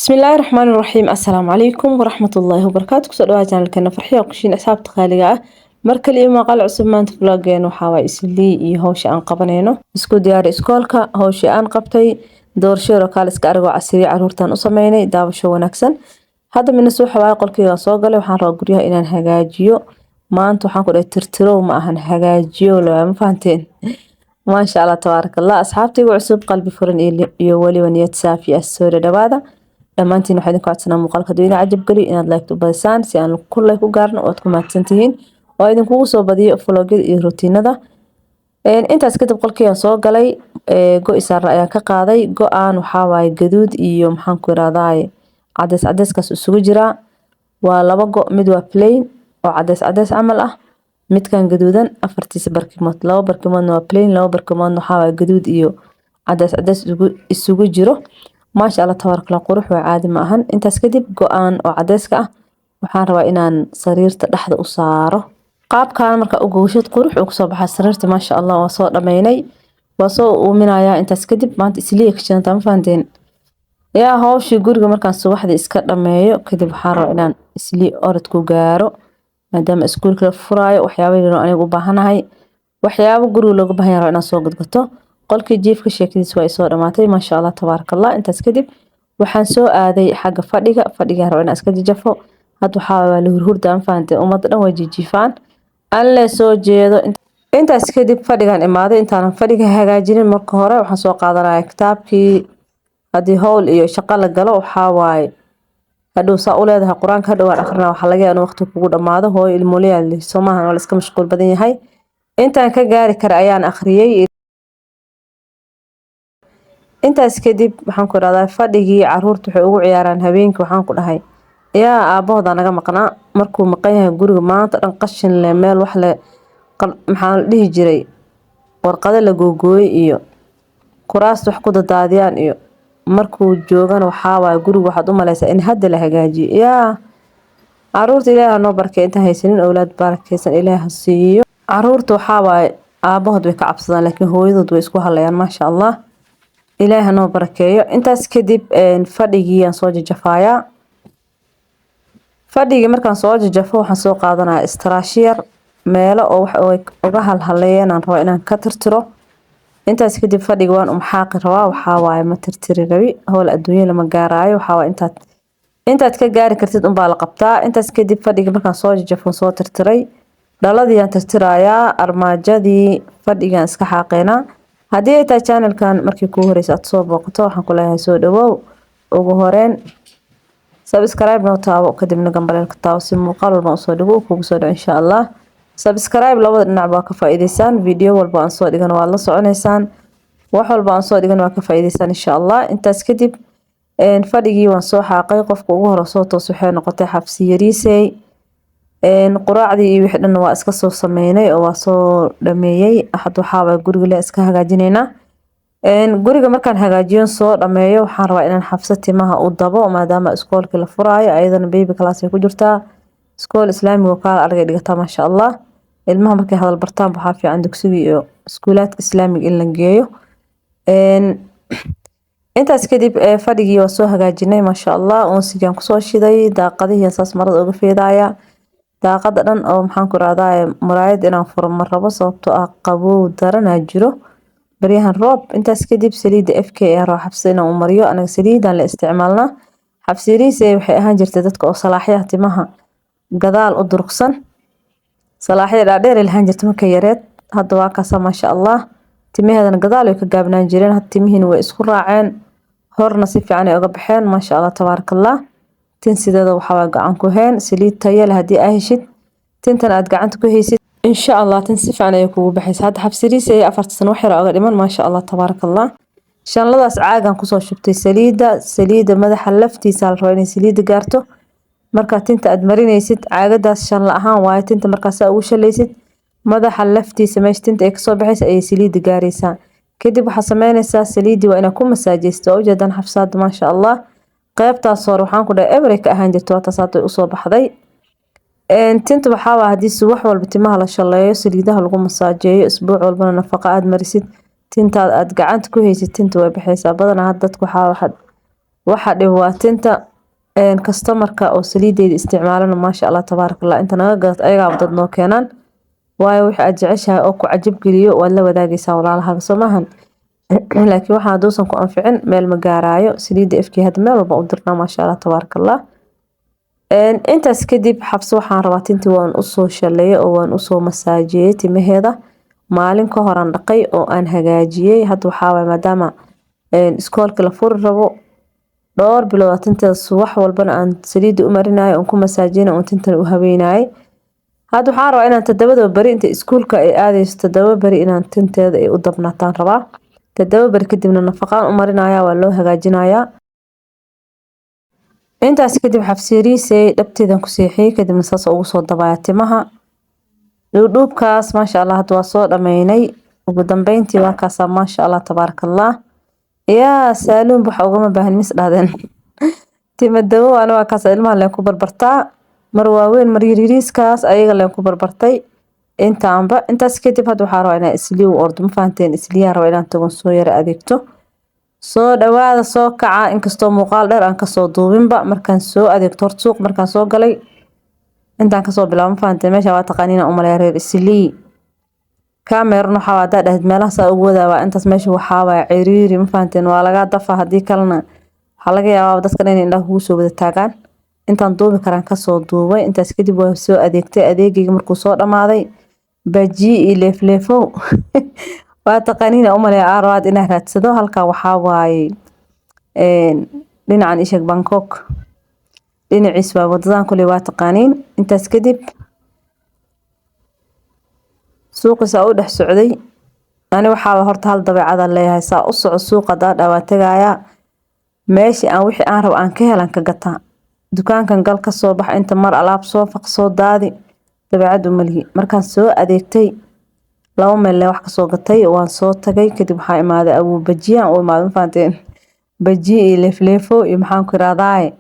بسم الله الرحمن الرحيم السلام عليكم ورحمة الله وبركاته كسر دواجن لكنا فرحية وكشين أصحاب تخالية مركل إيه مقال عصب ما أنت فلاجين وحواي إسلي يهوش أن قبنينه اسكو ديار إسكولكا هوش أن قبتي دور شورا كالس كأرجو عسيري عرورتان أصميني داو شو نكسن هذا من السوق حواي قل كي صاقله وحن راجريها إلى هجاجيو ما أنتو حنقول ترترو معهن هجاجيو لو ما فهمتين ما شاء الله تبارك الله أصحابتي وعصب قلبي فرن يولي ونيت سافي السورة دبادة dhammaantiin waxaan idin ku codsanaa muuqaalka hadduu idin cajab geliyo inaad like u badisaan si aan kulley ku gaarno oo aad ku mahadsan tihiin oo idinkugu soo badiyo vlogyada iyo rutiinada intaas kadib qolkii aan soo galay go-i saara ayaan ka qaaday go-aan waxaa waaye gaduud iyo maxaan ku irahdaay cadeys cadeyskaas isugu jiraa waa laba go mid waa plain oo cadeys cadeys camal ah midkan gaduudan afartiisa barkimood laba barkimoodna waa plain laba barkimoodna waxaa waaye gaduud iyo cadeys cadeys isugu jiro ما شاء الله تبارك الله قروح وعادي معهن انت اسكدب قوان او عدسك waxaan rabaa inaan sariirta dhaxda u saaro qaabkan marka ugu washid qurux ugu soo baxay sariirta ma sha Allah waa soo dhameynay waa soo uuminaya intaas kadib maanta isliye ka janta ma fahanteen yaa hawshii guriga markaan subaxdii iska dhameeyo kadib waxaan rabaa inaan isliye orod ku gaaro maadaama iskuulka la furaayo waxyaabaha anigu u baahanahay waxyaabo guriga looga baahan yahay inaan soo gadgato qolkii jiifka sheekadiis waa soo dhamaatay ma sha Allah tabarakallah intaas kadib waxaan soo aaday xagga fadhiga rabo inaan iska jajafo had waxaa la hurhurdaan faantay umada dhan way jiifaan alle soo jeedo intaas kadib fadhigan imaaday intaan fadhiga hagaajinin marka hore waxaan soo qaadanayaa kitaabkii hadii hawl iyo shaqo la galo waxaa waaye hadhow saa u leedahay quraanka hadhow aan akhrina waxa laga yaabaa waqti kugu dhamaado hooyo ilmooliyay Soomaaliya wala iska mashquul badan yahay intaan ka gaari kara ayaan akhriyay intaas kadib waxaan ku raadayay fadhigii caruurtu waxay ugu ciyaaraan habeenkii waxaan ku dhahay yaa aabahooda naga maqnaa markuu maqan yahay guriga maanta dhan qashin leh meel wax le maxaan dhihi jiray warqado la googooyay iyo kuraas wax ku dadaadiyaan iyo markuu joogana waxaa waay guriga waxaad u maleysaa in hadda la hagaajiyo yaa caruurta Ilaahay noo barkay inta haysanin awlaad barakeysan Ilaahay siiyo caruurtu waxaa waay aabahood way ka cabsadaan laakiin hooyadood way isku halayaan ma sha Allah إلهي نو بركيو intaas kadib fadhigii aan soo jajafaaya fadhigii markaan soo jajafo waxaan soo qaadanayaa istiraashiyar meelo oo wax uga halhaleeyeen aan rabo inaan ka tirtiro intaas kadib fadhigi waan xaaqi rabaa waxa waaye ma tirtiri rabi howl adduunyo lama gaaraayo waxa waa intaad ka gaari kartid baa la qabtaa intaas kadib fadhigi markaan soo jajafo soo tirtiray dhaladii aan tirtirayaa armaajadii fadhigaan iska xaaqeena haddii ay tahay channelkan markii ku horeysa aad soo booqato waxaan ku leeyahay soo dhawow ugu horeen subscribe noo taabo kadibna gambaleelka taabo si muuqaal walba soo dhawow kugu soo dhaw insha Allah subscribe labada dhinac baa ka faa'iideysaan video walba aan soo dhigan waa la soconaysaan wax walba aan soo dhigan waa ka faa'iideysaan insha Allah intaas kadib fadhigii waan soo xaaqay qofka ugu hore soo toos waxay noqotay xabsi yariisay quraacdii iyo wixii dhan waa iska soo sameeynay oo waa soo dhameeyay axad waxa waa guriga la iska hagaajinayna guriga markaan hagaajiyo soo dhameeyo waxaan rabaa inaan xafsad timaha u dabo maadaama iskoolka la furaayo ayadana baby class ay ku jirtaa iskool islaami oo kala argay dhigata ma sha Allah ilmaha markay hadal bartaan waxa fiican dugsiga iyo iskoolaadka islaamiga in la geeyo intaas kadib fadhigii waa soo hagaajinay ma sha Allah oo sigaan ku soo shiday daaqadihii asaas marada uga feedaya daaqada dhan oo maxaan ku raadayay muraayad inaan furo mar rabo sababtoo ah qabow darana jiro bariyahan roob intaas kadib saliida FK ee xabsina u mariyo anaga saliidan la isticmaalna xabsiriisa waxay ahaan jirtay dadka oo salaaxyada timaha gadaal u durugsan salaaxyada dheer ee lahaan jirtay markay yareed hadda waa ka sama sha Allah timaheedana gadaal ay ka gaabnaan jireen had timihiina way isku raaceen horna si fiican ay uga baxeen ma sha Allah tabarakallah tin sideeda waxa waa gacan ku heen saliid tayo leh hadii ay heshid tintan aad gacanta ku haysid insha Allah tin si fiican ay kugu baxaysaa hadda xabsiriisa ay 4 sano wax yar uga dhiman ma sha Allah tabarakallah shanladaas caagan ku soo shubtay saliida madaxa laftiisa la rabo inay saliida gaarto marka tinta aad marinaysid caagadaas shan la ahaan waa tinta markaas aad ugu shalaysid madaxa laftiisa meesha tinta ay ka soo baxaysaa ay saliida gaaraysaa kadib waxa sameynaysaa saliidi waa inaad ku masaajeysto oo jeedan xafsad ma sha Allah qaybtaas hore waxaan ku dhahay every ka ahaan jirto taasoo u soo baxday tinta waxa waa hadii si wax walba timaha la shaleeyo saliidaha lagu masaajeeyo isbuuc walba nafaqo aad marisid tinta aad gacanta ku haysid tinta way baxaysaa badanaa dadku waxa waxa dhibaatinta customerka oo saliideeda isticmaalana maasha Allah tabaarakallah inta naga gadat ayaga dad noo keenan waayo wixii aad jeceshahay oo ku cajab geliyo waad la wadaagaysaa walaalaha Soomahan laakiin waxa doosan ku anficin meel ma gaaraayo saliida ifkii had meel walba u dirnaa maasha Allah tabaarakallah intaas kadib xabso waxaan rabaa tintii waan u soo shaleeyay oo waan u soo masaajiyay timaheeda maalin ka hor aan dhaqay oo aan hagaajiyay hadda waxa way maadaama iskoolka la furi rabo dhowr bilood tinta subax walbana aan saliid u marinayo oo ku masaajina oo tintan u haweenaay hadda waxaan rabaa inaan tadawada bari inta iskoolka ay aadayso tadawa bari inaan tinteeda ay u dabnaataan rabaa tadawa bari kadibna nafaqaan u marinaya waa loo hagaajinayaa intaas kadib xabsiiriisay dhabteedan ku seexiyay kadibna saas ugu soo dabaaya timaha dhuubkaas maasha Allah hadda waa soo dhameynay ugu dambeyntii waa kaas maasha Allah tabaarakallah yaa saaluun waxa uga baahan mis dhaadeen tima dawo ana waa kaas ilmaha leen ku barbartaa mar waaweyn mar yariiskaas ayaga leen ku barbartay intaas kadib hadda waxaa rabaa inaan isliiw ordo ma fahanteen isliya rabaa inaan tagon soo yara adeegto soo dhawaada soo kaca inkastoo muuqaal dheer aan ka soo duubinba markaan soo adeegto hor suuq markaan soo galay intaan ka soo bilaabo ma fahanteen meesha waa taqaaniina u maleeyaa reer islii كاميرا نحاول هذا ميلها سأقوله وأنت سمعش وحاول عريري مفهمتين ولا قاعد دفع هدي كلنا حلقة يا بس كلنا إنه هو سو بالتاجر أنت نضوي كران كسر ضوي أنت سكدي بوسو أديك أديك مركوسات أما هذي بجي اللي في فوق وتقنين أمر يا أراد إنها تصدق هالك وحاول لين عن إيشك بانكوك لين عسوا وضزان كل واتقانين أنت سكدي suuqa saa u dhex socday ani waxa horta hal dabeecad leeyahay saa u soco suuqa waa tagaya meeshii aan wixii aan rabo aan ka helan ka gataa dukaankan gal ka soo bax inta mar alaab soo faqsoo daadi dabeecad u malhi markaan soo adeegtay laba meel wax ka soo gatay waan soo tagay kadib waxa imaaday abu bajiyan oo imaad faanteen baji leefleefo iyo maxaan ku raadaay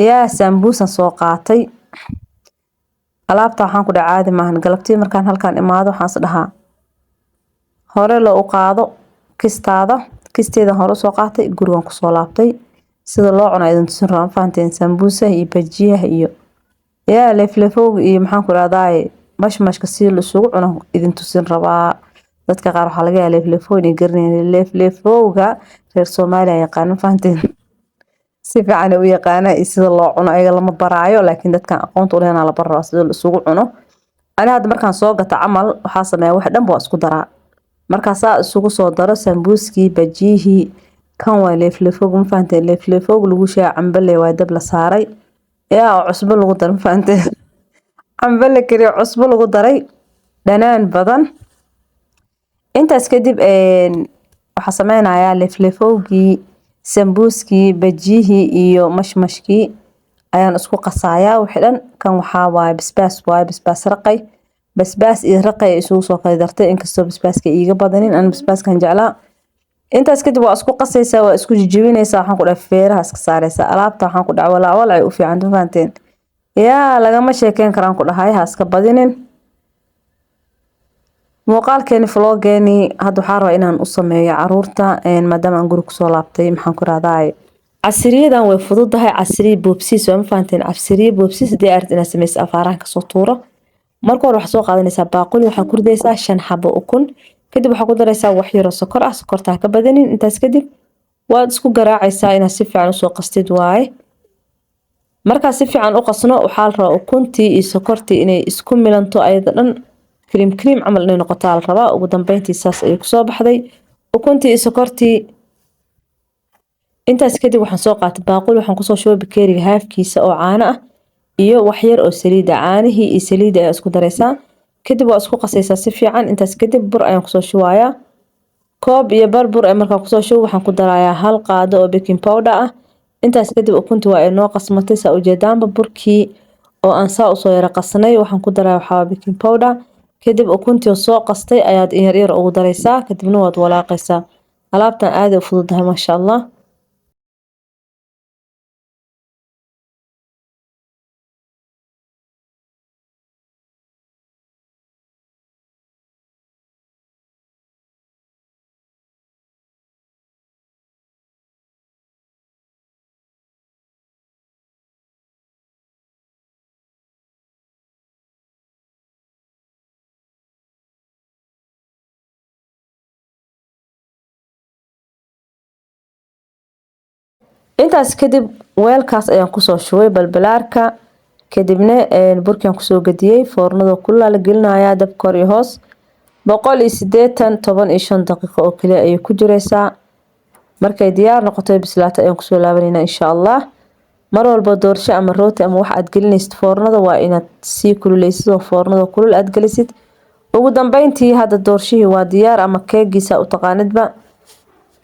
yaa sambuusan soo qaatay alaabta waxaan ku dhacaadi maahan galabtii markaan halkaan imaado waxaan dhahaa hore loo qaado kisteeda hore soo qaatay gurigan ku soo laabtay sida loo cuno idin tusin rabaa faanteen sambuusa iyo bajiyaha iyo yaa leefleefowg iyo maxaan ku raadaay mashmashka si la isugu cuno idin tusin rabaa dadka qaar waxa laga yaabaa leefleefowg inay garanayaan leefleefowga reer Soomaaliya yaqaan faanteen si fiican u yaqaana sida loo cuno ayaga lama baraayo laakiin dadkan aqoonta u leeyahay la baro sida la isugu cuno ana hadda markaan soo gato amal waxa sameeyaa wax dhanba isku daraa markaas isugu soo daro sambuuski bajihi kan waa leefleefowg ma fahanteen leefleefowg lagu shaa cambale waa dab la saaray yaa cusbo lagu daray ma fahanteen cambale kaliya cusbo lagu daray dhanaan badan intaas kadib waxa sameynayaa leefleefowgii sambuuski bajihi iyo mashmashki ayaan isku qasayaa wixii dhan kan waxa waay basbaas raqay basbaas iyo raqay isugu soo kala dartay inkastoo basbaaska iiga badanin aan basbaaskan jeclaa intaas kadib waa isku qasaysaa waa isku jijibinaysaa waxaan ku dhaaf feeraha iska saaraysaa alaabta waxaan ku dhac walaal ay u fiican fahanteen yaa lagama sheekeen karaan ku dhahay ha iska badinin muuqaalkeeni vloggeeni hadda waxaan rabaa inaan u sameeyo caruurta maadaama aan guriga kusoo laabtay maxaan ku raadaay casriyadan way fududahay casriye boobsiis waa ma fahanteen casriye boobsiis hadii aad inaad sameyso afaaraha ka soo tuuro marka hore waxaad soo qaadanaysaa baaquli waxaad ku ridaysaa 5 xabo ukun kadib waxaad ku daraysaa wax yar oo sokor ah sokorta ka badanin intaas kadib waad isku garaacaysaa inaad si fiican u soo qastid waaye marka si fiican u qasno waxaa la rabaa ukuntii iyo sokortii inay isku milanto ayada dhan كريم عمل إنه نقطع الرباء وقدام ساس يكسو بحذي وكنتي سكرتي انت اسكدي وحن سوقات باقول وحن قصو شوي بكيري هاف كيسة او عانة iyo wax yar oo saliid caanahi iyo saliid ay isku dareysaa kadib waa isku qasaysaa si fiican intaas kadib bur ayaan ku soo shubayaa koob iyo barbur ay markaa ku soo shubo waxaan ku darayaa hal qaado oo baking powder ah intaas kadib ukuntu waa ay noo qasmatay saa ujeedaanba burkii oo aan saa u soo yara qasnay waxaan ku darayaa waxa baking powder kadib ukuntii soo qastay ayaad in yar ugu dareysaa kadibna waad walaaqaysaa alaabtan aad u fududahay ma sha Allah intaas kadib weelkaas ayaan kusoo shubay balbalaarka kadibna burkaan kusoo gadiyay foornada kulul la gelinayaa dab kor iyo hoos 180 15 daqiiqo oo kaliya ay ku jireysaa markay diyaar noqoto bislaato ayaan kusoo laabanayna insha Allah mar walba doorsho ama rooti ama wax aad gelinaysid foornada waa inaad sii kululeysid oo foornada kulul aad gelisid ugu dambeyntii hadda doorshihii waa diyaar ama keegiisa u taqaanidba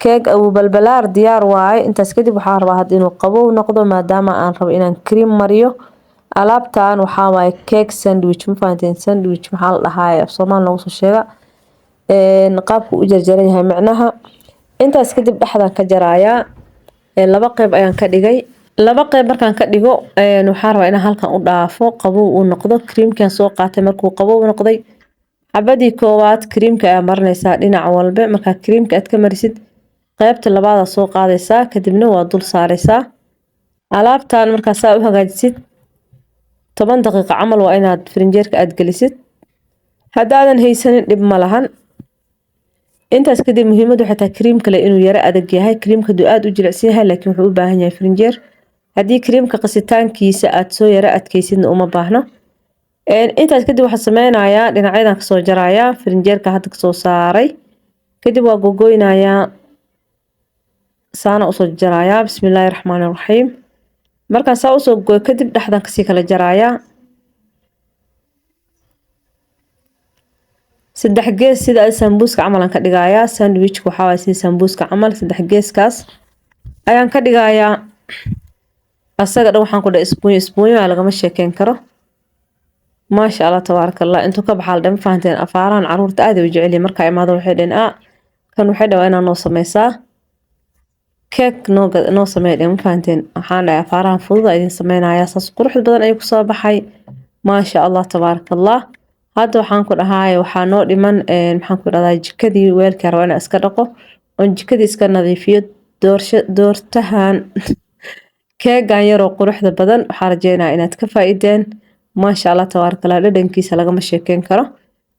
keeg abu balbalaar diyaar waaye intaas kadib waxaan rabaa had inuu qabow noqdo maadaama aan rabo inaan cream mariyo alaabtaan waxaa waaye cake sandwich ma fahanteen sandwich maxaa la dhahaa Soomaali lagu soo sheega qaabku u jarjaran yahay macnaha intaas kadib dhaxdan ka jaraaya laba qayb ayaan ka dhigay laba qayb markaan ka dhigo waxaan rabaa inaan halkan u dhaafo qabow uu noqdo creamkan soo qaatay markuu qabow noqday xabadii koowaad creamka ayaa marinaysaa dhinac walba marka creamka aad ka marisid qaybta labaad soo qaadaysaa kadibna waa dul saaraysaa alaabtaan markaas aad u hagaajisid 10 daqiiqo camal waa inaad frinjeerka aad gelisid hadaadan haysanin dhib ma lahan intaas kadib muhiimadu waxay tahay creamka le inuu yara adag yahay creamka duu aad u jilicsan yahay laakiin wuxuu u baahan yahay frinjeer hadii creamka qasitaankiisa aad soo yara adkaysidna uma baahno intaas kadib waxaan sameynayaa dhinacyadan ka soo jarayaa frinjeerka hadda ka soo saaray kadib waa gogoynayaa saana u soo jarayaa bismillaahir rahmaanir rahiim markaan saa u soo gooyo kadib dhaxdan ka sii kala jarayaa saddex gees sida sambuuska camal aan ka dhigayaa sandwich waxa waa sida sambuuska camal saddex geeskaas ayaan ka dhigayaa asaga dhan waxaan ku dhahay isbuunyo laga ma sheekeen karo ma sha Allah tabarakallah intuu ka baxal dhan fahanteen afaaraan caruurta aad u jecel marka imaado waxay dhan kan waxay dhawaa inaan noo sameysaa cake noo sameeyay ma fahanteen waxaan dhahay afaaraan fudud idin sameynayaa saas qurux badan ay ku soo baxay ma sha Allah tabarakallah hadda waxaan ku dhahay waxa noo dhiman maxaan ku dhahay jikadii weelka rabaa inaan iska dhaqo oo jikadii iska nadiifiyo doortahan keegan yar oo quruxda badan waxaan rajeynayaa inaad ka faa'iideen ما شاء الله تبارك الله dhadhankiisa laga ma sheekeen karo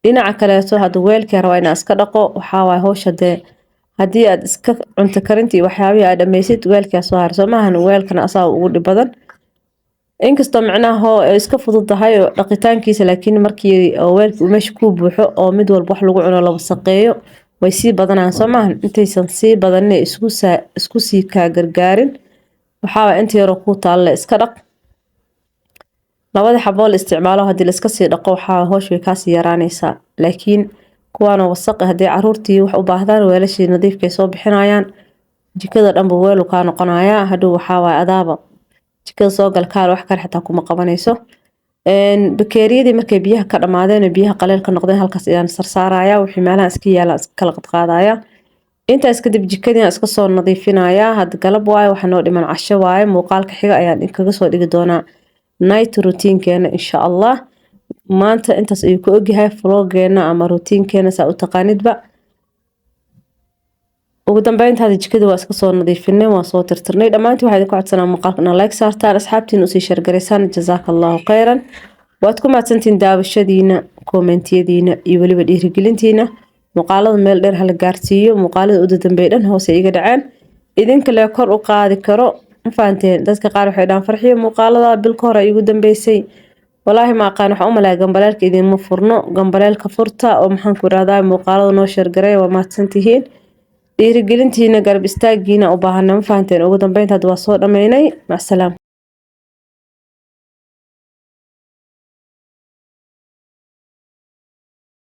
dhinaca kale soo hada weelka rabaa inaan iska dhaqo waxa way hawsha hadii aad iska cunto karintii waxyaabaha aad dhameysid weelka soo harso maahan weelkana asaa ugu dhib badan inkastoo macnaha iska fududahay dhaqitaankiisa laakiin markii weelku meesha ku buuxo oo mid walba wax lagu cuno la wasaqeeyo way si badanaan soo maahan intaysan si badan isku sii ka gargaarin waxa way inta yar ku taal iska dhaq labada xabool isticmaalo hadii la iska sii dhaqo waxa hoosh way ka sii yaraanaysaa laakiin kuwan wasaq hadii caruurtii wax u baahdaan weelashii nadiifkay soo bixinayaan jikada dhanba weelu ka noqonaya haduu waxa way adaaba jikada soo gal kaal wax kale xitaa kuma qabanayso bakeeriyadii markay biyaha ka dhamaadeen biyaha qaleel ka noqdeen halkaas ayaan sarsaaraya wixii meelaha iska yaala kala qadqaadaya intaas kadib jikadii iska soo nadiifinaya had galab waay waxa noo dhiman casho waay muuqaalka xiga ayaan kaga soo dhigi doonaa night routine keena insha Allah maanta intaas ay ku ogyahay vloggeena ama routine keena saa u taqaanidba ugu dambeynta hada jikada waa iska soo nadiifinay waa soo tirtirnay dhamaantii waxaan ku codsanaa muuqaalkana like saartaan asxaabtiin u sii share gareysaan jazaakallahu khayran waad ku mahadsantiin daawashadiina commentiyadiina iyo waliba dhiirigelintiina muuqaalada meel dheer hal gaarsiiyo muuqaalada u dambeeyay hoos iga dhaceen idinka la kor u qaadi karo faanteen dadka qaar waxay dhaan farxiyo muuqaalada bilka hore igu dambeysay wallahi ma aqaan waxa u malaa gambaleelka idin ma furno gambaleelka furta oo maxaan ku raadaan muuqaalada noo share gareey waa mahadsantihiin dhiirigelintiina garab istaagiina u baahanaa faanteen ugu dambeynta waa soo dhameynay ma salaam